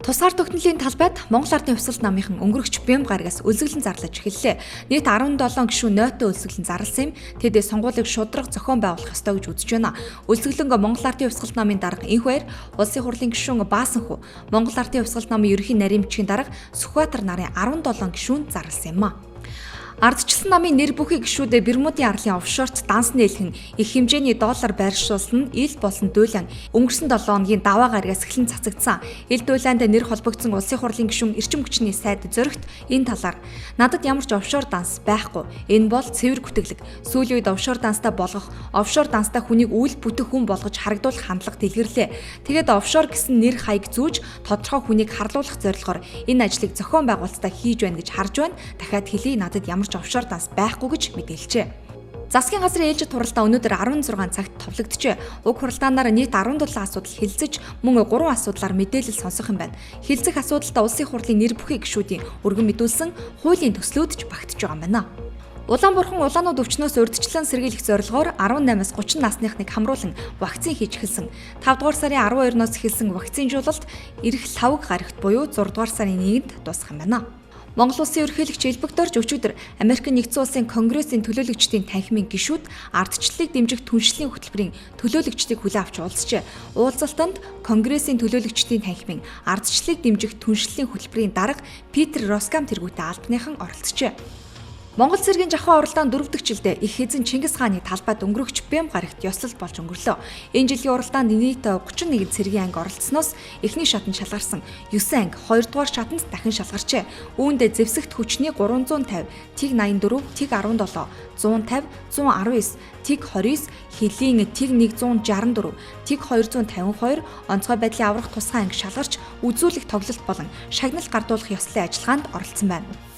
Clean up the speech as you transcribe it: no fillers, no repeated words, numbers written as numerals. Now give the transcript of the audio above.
Тусгаар тогтнолын талбайд Монгол Ардын хувьсгалт намынхан өнгөрөгч Бям гарагаас үлсгэлэн зарлаж эхэллээ. Нийт 17 гишүүн нойттой үлсгэлэн зарласан юм. Тэд сонгуулийг шудраг зохион байгуулах ёстой гэж үзэж байна. Үлсгэлэнг Монгол Ардын хувьсгалт намын дарга энх баяр, улсын хурлын гишүүн Баасанхүү, Монгол Ардын хувьсгалт намын ерөнхий нарийн бичгийн дарга Сүхбаатар нарын 17 гишүүн зарласан юм а. Ардчилсан намын нэр бүхий гишүүдээ Бермудын арлын офшорт данс нээлхэн их хэмжээний доллар байршуулсан ил болсон дүүлэн өнгөрсөн 7 хоногийн даваа гарагаас эхлэн цацагдсан. Ил дүүлэнд нэр холбогдсон улсын хурлын гишүүн эрчим хүчний сайд зөрөгт энэ талаар надад ямар ч офшор данс байхгүй. Энэ бол цэвэр гүтгэлэг. Сүүлийн үед офшор данстай болгох, офшор данстай хүнийг үйл бүтэх хүн болгож харагдуулах хандлага дэлгэрлээ. Тэгээд офшор гэсэн нэр хаяг зүүж тодорхой хүнийг харлуулах зорилгоор энэ ажлыг зохион байгуулалтаа хийж байна гэж харж байна. Дахиад хэлье, надад ямар офшор данс байхгүй гэж мэдээлжээ. Засгийн газрын ээлжид хуралдаа өнөөдөр 16 цагт товлогджээ. Уг хуралдаанаар нийт 17 асуудал хэлэлцэж, мөн 3 асуудлаар мэдээлэл сонсох юм байна. Хэлэлцэх асуудалтай улсын хурлын нэр бүхий гишүүдийн өргөн мэдүүлсэн хуулийн төслүүд ч багтж байгаа юм байна. Улаанбурхан улаанууд өвчнөөс урьдчилан сэргийлэх зорилгоор 18-аас 30 насныхныг хамруулан вакцин хийж эхэлсэн. 5 дугаар сарын 12-ноос эхэлсэн вакцинжуулалт ирэх 5 гарагт буюу 6 дугаар сарын 1-нд дуусах юм байна. Монгол улсын ерөнхийлөгч Элбэгдорж өчигдөр Америк нэгдсэн улсын Конгрессийн төлөөлөгчдийн танхимын гишүүд ардчлалыг дэмжих түншлэлийн хөтөлбөрийн төлөөлөгчдийг хүлээн авч уулзжээ. Уулзалтанд Конгрессийн төлөөлөгчдийн танхимын ардчлалыг дэмжих түншлэлийн хөтөлбөрийн дарга Питер Роскам тэргүүтээ албаныхан оролцжээ. Монгол цэргийн жахаа уралдаан 4 дахь жилдээ их эзэн Чингис хааны талбайд өнгөрөгч Бям гарагт ёслол болж өнгөрлөө. Энэ жилийн уралдаанд нийт 31 цэргийн анги оролцсноос эхний шатанд шалгарсан 9 анги 2 дугаар шатанд дахин шалгарчээ. Үүндээ зэвсэгт хүчний 350, ТИГ 84, ТИГ 17, 150, 119, ТИГ 29, хилийн ТИГ 164, ТИГ 252, онцгой байдлын аврах тусгай анги шалгарч үзүүлэх тоглолт болон шагнал гардуулах ёслолын ажиллагаанд оролцсон байна.